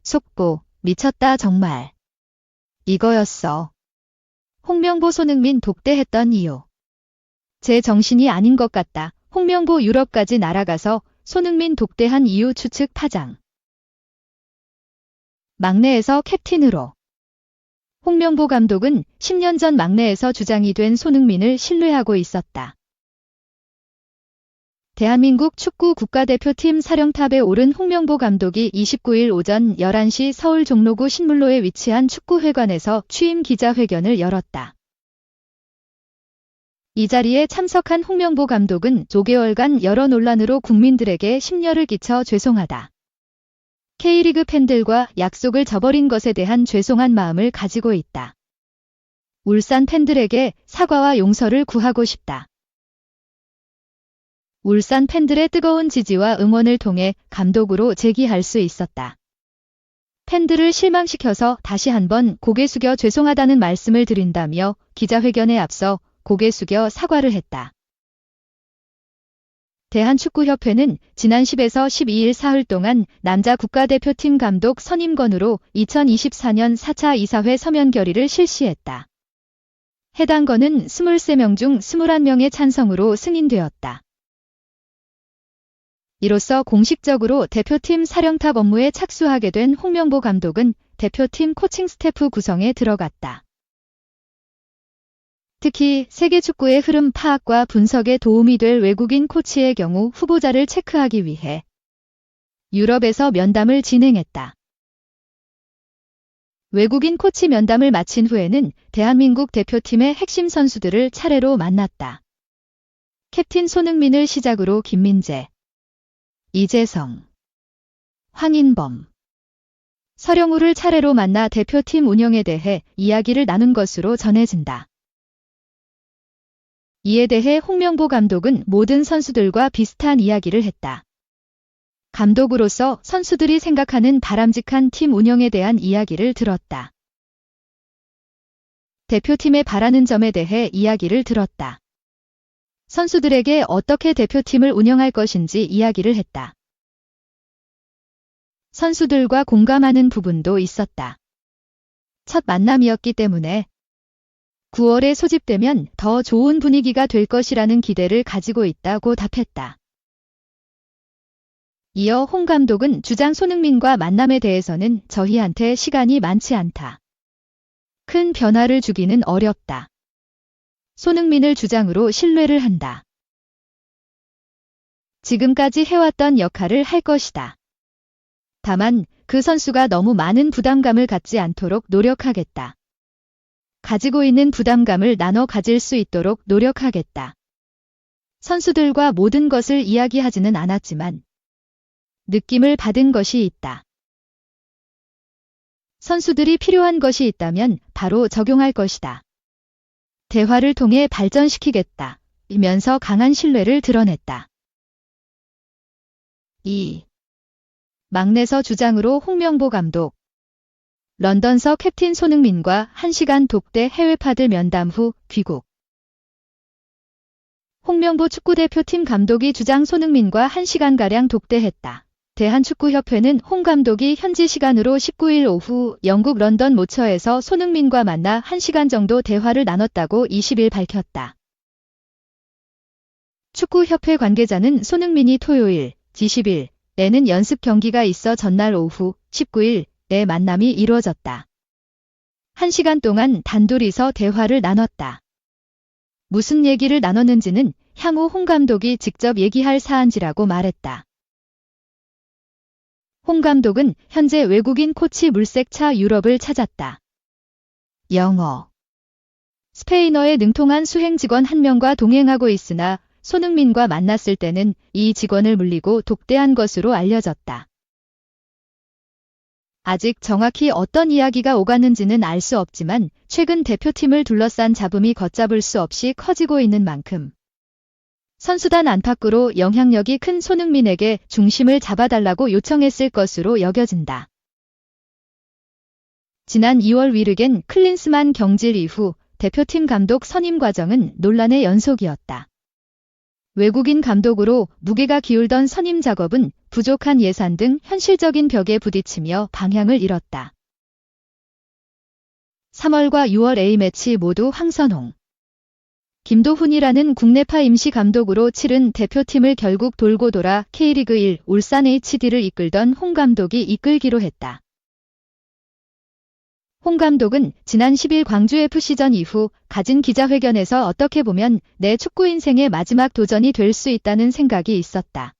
속보, 미쳤다 정말. 이거였어. 홍명보 손흥민 독대했던 이유. 제 정신이 아닌 것 같다. 홍명보 유럽까지 날아가서 손흥민 독대한 이유 추측 파장. 막내에서 캡틴으로. 홍명보 감독은 10년 전 막내에서 주장이 된 손흥민을 신뢰하고 있었다. 대한민국 축구 국가대표팀 사령탑에 오른 홍명보 감독이 29일 오전 11시 서울 종로구 신물로에 위치한 축구회관에서 취임 기자회견을 열었다. 이 자리에 참석한 홍명보 감독은 5개월간 여러 논란으로 국민들에게 심려를 끼쳐 죄송하다. K리그 팬들과 약속을 저버린 것에 대한 죄송한 마음을 가지고 있다. 울산 팬들에게 사과와 용서를 구하고 싶다. 울산 팬들의 뜨거운 지지와 응원을 통해 감독으로 재기할 수 있었다. 팬들을 실망시켜서 다시 한번 고개 숙여 죄송하다는 말씀을 드린다며 기자회견에 앞서 고개 숙여 사과를 했다. 대한축구협회는 지난 10에서 12일 사흘 동안 남자 국가대표팀 감독 선임건으로 2024년 4차 이사회 서면 결의를 실시했다. 해당 건은 23명 중 21명의 찬성으로 승인되었다. 이로써 공식적으로 대표팀 사령탑 업무에 착수하게 된 홍명보 감독은 대표팀 코칭 스태프 구성에 들어갔다. 특히 세계 축구의 흐름 파악과 분석에 도움이 될 외국인 코치의 경우 후보자를 체크하기 위해 유럽에서 면담을 진행했다. 외국인 코치 면담을 마친 후에는 대한민국 대표팀의 핵심 선수들을 차례로 만났다. 캡틴 손흥민을 시작으로 김민재, 이재성, 황인범, 서령우를 차례로 만나 대표팀 운영에 대해 이야기를 나눈 것으로 전해진다. 이에 대해 홍명보 감독은 모든 선수들과 비슷한 이야기를 했다. 감독으로서 선수들이 생각하는 바람직한 팀 운영에 대한 이야기를 들었다. 대표팀에 바라는 점에 대해 이야기를 들었다. 선수들에게 어떻게 대표팀을 운영할 것인지 이야기를 했다. 선수들과 공감하는 부분도 있었다. 첫 만남이었기 때문에 9월에 소집되면 더 좋은 분위기가 될 것이라는 기대를 가지고 있다고 답했다. 이어 홍 감독은 주장 손흥민과 만남에 대해서는 저희한테 시간이 많지 않다. 큰 변화를 주기는 어렵다. 손흥민을 주장으로 신뢰를 한다. 지금까지 해왔던 역할을 할 것이다. 다만 그 선수가 너무 많은 부담감을 갖지 않도록 노력하겠다. 가지고 있는 부담감을 나눠 가질 수 있도록 노력하겠다. 선수들과 모든 것을 이야기하지는 않았지만 느낌을 받은 것이 있다. 선수들이 필요한 것이 있다면 바로 적용할 것이다. 대화를 통해 발전시키겠다. 이면서 강한 신뢰를 드러냈다. 2. 막내서 주장으로 홍명보 감독. 런던서 캡틴 손흥민과 1시간 독대 해외파들 면담 후 귀국. 홍명보 축구대표팀 감독이 주장 손흥민과 1시간가량 독대했다. 대한축구협회는 홍 감독이 현지 시간으로 19일 오후 영국 런던 모처에서 손흥민과 만나 1시간 정도 대화를 나눴다고 20일 밝혔다. 축구협회 관계자는 손흥민이 토요일, 20일에는 연습 경기가 있어 전날 오후, 19일에 만남이 이루어졌다. 1시간 동안 단둘이서 대화를 나눴다. 무슨 얘기를 나눴는지는 향후 홍 감독이 직접 얘기할 사안지라고 말했다. 홍 감독은 현재 외국인 코치 물색차 유럽을 찾았다. 영어, 스페인어에 능통한 수행 직원 1명과 동행하고 있으나 손흥민과 만났을 때는 이 직원을 물리고 독대한 것으로 알려졌다. 아직 정확히 어떤 이야기가 오갔는지는 알 수 없지만 최근 대표팀을 둘러싼 잡음이 걷잡을 수 없이 커지고 있는 만큼 선수단 안팎으로 영향력이 큰 손흥민에게 중심을 잡아달라고 요청했을 것으로 여겨진다. 지난 2월 위르겐 클린스만 경질 이후 대표팀 감독 선임 과정은 논란의 연속이었다. 외국인 감독으로 무게가 기울던 선임 작업은 부족한 예산 등 현실적인 벽에 부딪히며 방향을 잃었다. 3월과 6월 A매치 모두 황선홍, 김도훈이라는 국내파 임시 감독으로 치른 대표팀을 결국 돌고 돌아 K리그 1 울산 HD를 이끌던 홍 감독이 이끌기로 했다. 홍 감독은 지난 10일 광주FC전 이후 가진 기자회견에서 어떻게 보면 내 축구 인생의 마지막 도전이 될 수 있다는 생각이 있었다.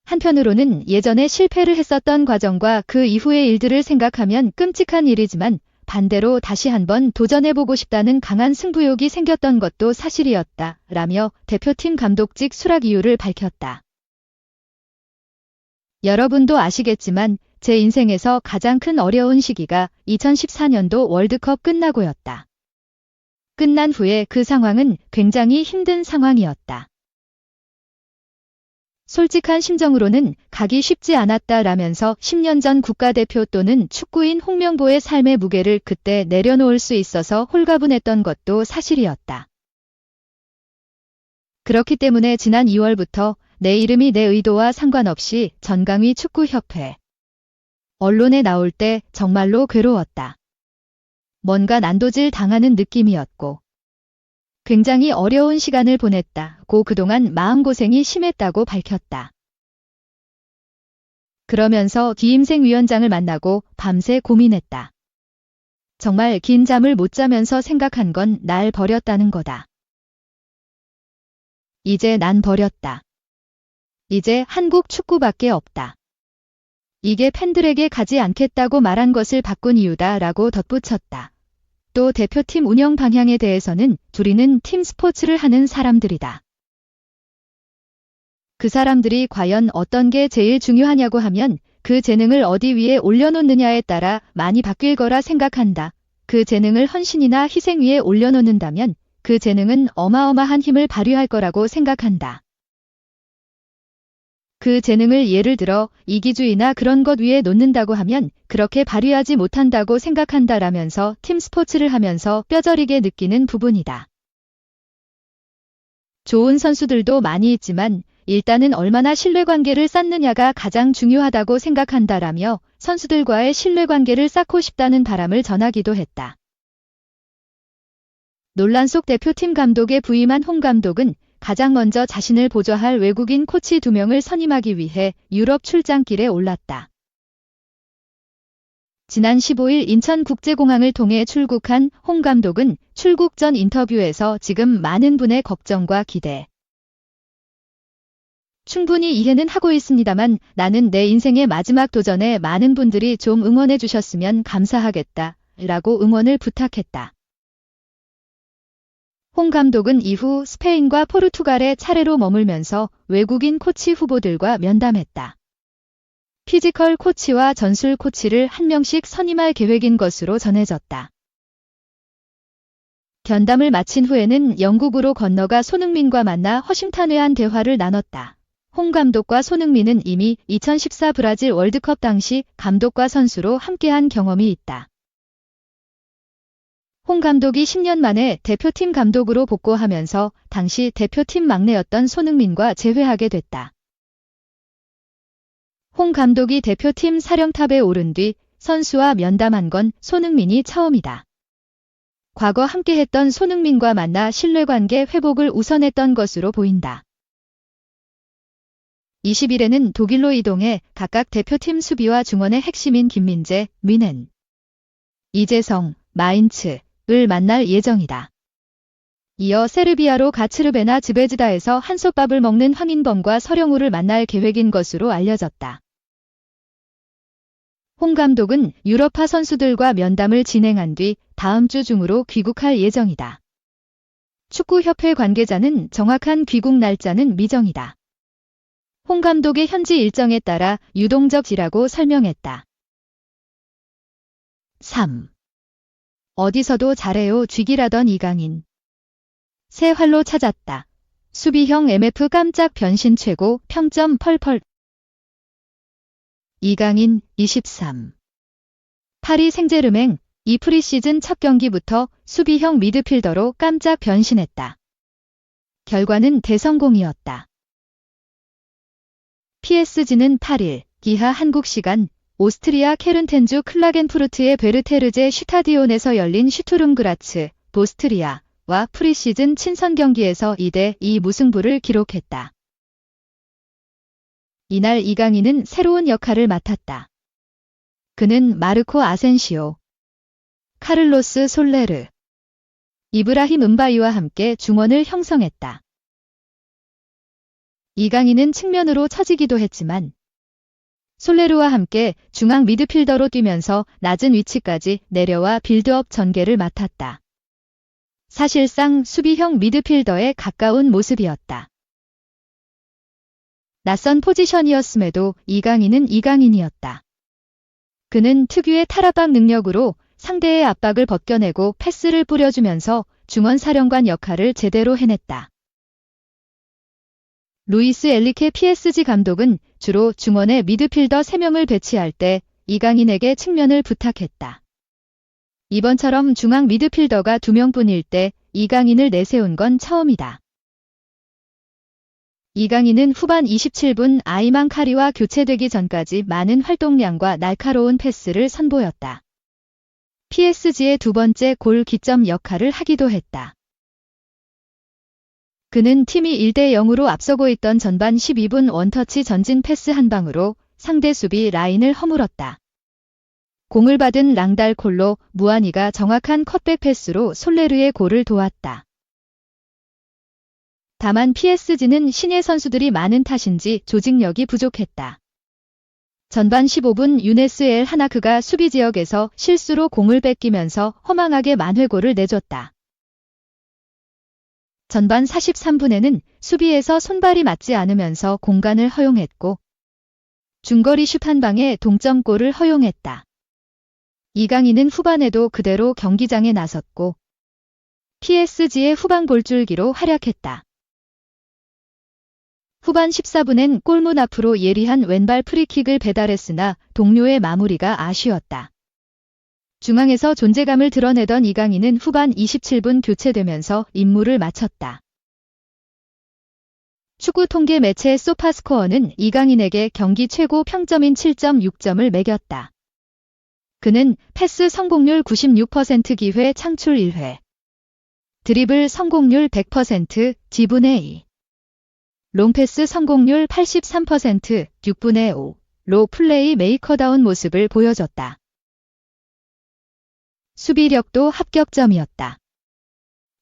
한편으로는 예전에 실패를 했었던 과정과 그 이후의 일들을 생각하면 끔찍한 일이지만 반대로 다시 한번 도전해보고 싶다는 강한 승부욕이 생겼던 것도 사실이었다. 라며 대표팀 감독직 수락 이유를 밝혔다. 여러분도 아시겠지만 제 인생에서 가장 큰 어려운 시기가 2014년도 월드컵 끝나고였다. 끝난 후에 그 상황은 굉장히 힘든 상황이었다. 솔직한 심정으로는 가기 쉽지 않았다라면서 10년 전 국가대표 또는 축구인 홍명보의 삶의 무게를 그때 내려놓을 수 있어서 홀가분했던 것도 사실이었다. 그렇기 때문에 지난 2월부터 내 이름이 내 의도와 상관없이 전강위 축구협회 언론에 나올 때 정말로 괴로웠다. 뭔가 난도질 당하는 느낌이었고 굉장히 어려운 시간을 보냈다고 그동안 마음고생이 심했다고 밝혔다. 그러면서 기임생 위원장을 만나고 밤새 고민했다. 정말 긴 잠을 못 자면서 생각한 건 날 버렸다는 거다. 이제 난 버렸다. 이제 한국 축구밖에 없다. 이게 팬들에게 가지 않겠다고 말한 것을 바꾼 이유다 라고 덧붙였다. 또 대표팀 운영 방향에 대해서는 우리는 팀 스포츠를 하는 사람들이다. 그 사람들이 과연 어떤 게 제일 중요하냐고 하면 그 재능을 어디 위에 올려놓느냐에 따라 많이 바뀔 거라 생각한다. 그 재능을 헌신이나 희생 위에 올려놓는다면 그 재능은 어마어마한 힘을 발휘할 거라고 생각한다. 그 재능을 예를 들어 이기주의나 그런 것 위에 놓는다고 하면 그렇게 발휘하지 못한다고 생각한다라면서 팀 스포츠를 하면서 뼈저리게 느끼는 부분이다. 좋은 선수들도 많이 있지만 일단은 얼마나 신뢰관계를 쌓느냐가 가장 중요하다고 생각한다라며 선수들과의 신뢰관계를 쌓고 싶다는 바람을 전하기도 했다. 논란 속 대표팀 감독에 부임한 홍 감독은 가장 먼저 자신을 보좌할 외국인 코치 2명을 선임하기 위해 유럽 출장길에 올랐다. 지난 15일 인천국제공항을 통해 출국한 홍 감독은 출국 전 인터뷰에서 지금 많은 분의 걱정과 기대, 충분히 이해는 하고 있습니다만 나는 내 인생의 마지막 도전에 많은 분들이 좀 응원해 주셨으면 감사하겠다 라고 응원을 부탁했다. 홍 감독은 이후 스페인과 포르투갈에 차례로 머물면서 외국인 코치 후보들과 면담했다. 피지컬 코치와 전술 코치를 한 명씩 선임할 계획인 것으로 전해졌다. 견담을 마친 후에는 영국으로 건너가 손흥민과 만나 허심탄회한 대화를 나눴다. 홍 감독과 손흥민은 이미 2014 브라질 월드컵 당시 감독과 선수로 함께한 경험이 있다. 홍 감독이 10년 만에 대표팀 감독으로 복고하면서 당시 대표팀 막내였던 손흥민과 재회하게 됐다. 홍 감독이 대표팀 사령탑에 오른 뒤 선수와 면담한 건 손흥민이 처음이다. 과거 함께했던 손흥민과 만나 신뢰관계 회복을 우선했던 것으로 보인다. 20일에는 독일로 이동해 각각 대표팀 수비와 중원의 핵심인 김민재, 뮌헨, 이재성, 마인츠, 을 만날 예정이다. 이어 세르비아로 가츠르베나 즈베즈다에서 한솥밥을 먹는 황인범과 서령우를 만날 계획인 것으로 알려졌다. 홍 감독은 유럽파 선수들과 면담을 진행한 뒤 다음 주 중으로 귀국할 예정이다. 축구협회 관계자는 정확한 귀국 날짜는 미정이다. 홍 감독의 현지 일정에 따라 유동적이라고 설명했다. 3. 어디서도 잘해요 쥐기라던 이강인. 새 활로 찾았다. 수비형 MF 깜짝 변신 최고 평점 펄펄. 이강인 23. 파리 생제르맹 이 프리시즌 첫 경기부터 수비형 미드필더로 깜짝 변신했다. 결과는 대성공이었다. PSG는 8일 기하 한국 시간 오스트리아 케른텐주 클라겐푸르트의 베르테르제 슈타디온에서 열린 슈투름그라츠 보스트리아와 프리시즌 친선 경기에서 2대2 무승부를 기록했다. 이날 이강인은 새로운 역할을 맡았다. 그는 마르코 아센시오, 카를로스 솔레르, 이브라힘 은바이와 함께 중원을 형성했다. 이강인은 측면으로 처지기도 했지만 솔레르와 함께 중앙 미드필더로 뛰면서 낮은 위치까지 내려와 빌드업 전개를 맡았다. 사실상 수비형 미드필더에 가까운 모습이었다. 낯선 포지션이었음에도 이강인은 이강인이었다. 그는 특유의 탈압박 능력으로 상대의 압박을 벗겨내고 패스를 뿌려주면서 중원 사령관 역할을 제대로 해냈다. 루이스 엘리케 PSG 감독은 주로 중원에 미드필더 3명을 배치할 때 이강인에게 측면을 부탁했다. 이번처럼 중앙 미드필더가 2명뿐일 때 이강인을 내세운 건 처음이다. 이강인은 후반 27분 아이만 카리와 교체되기 전까지 많은 활동량과 날카로운 패스를 선보였다. PSG의 두 번째 골 기점 역할을 하기도 했다. 그는 팀이 1대0으로 앞서고 있던 전반 12분 원터치 전진 패스 한 방으로 상대 수비 라인을 허물었다. 공을 받은 랑달콜로 무아니가 정확한 컷백 패스로 솔레르의 골을 도왔다. 다만 PSG는 신예 선수들이 많은 탓인지 조직력이 부족했다. 전반 15분 유네스 엘 하나크가 수비 지역에서 실수로 공을 뺏기면서 허망하게 만회골을 내줬다. 전반 43분에는 수비에서 손발이 맞지 않으면서 공간을 허용했고 중거리 슛 한 방에 동점골을 허용했다. 이강인은 후반에도 그대로 경기장에 나섰고 PSG의 후반 골줄기로 활약했다. 후반 14분엔 골문 앞으로 예리한 왼발 프리킥을 배달했으나 동료의 마무리가 아쉬웠다. 중앙에서 존재감을 드러내던 이강인은 후반 27분 교체되면서 임무를 마쳤다. 축구 통계 매체 소파스코어는 이강인에게 경기 최고 평점인 7.6점을 매겼다. 그는 패스 성공률 96% 기회 창출 1회, 드리블 성공률 100% 지분의 2, 롱패스 성공률 83% 6분의 5로 플레이 메이커다운 모습을 보여줬다. 수비력도 합격점이었다.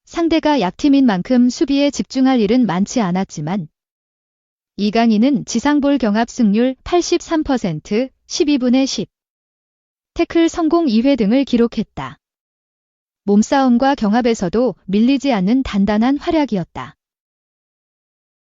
상대가 약팀인 만큼 수비에 집중할 일은 많지 않았지만 이강인은 지상볼 경합 승률 83%, 12분의 10, 태클 성공 2회 등을 기록했다. 몸싸움과 경합에서도 밀리지 않는 단단한 활약이었다.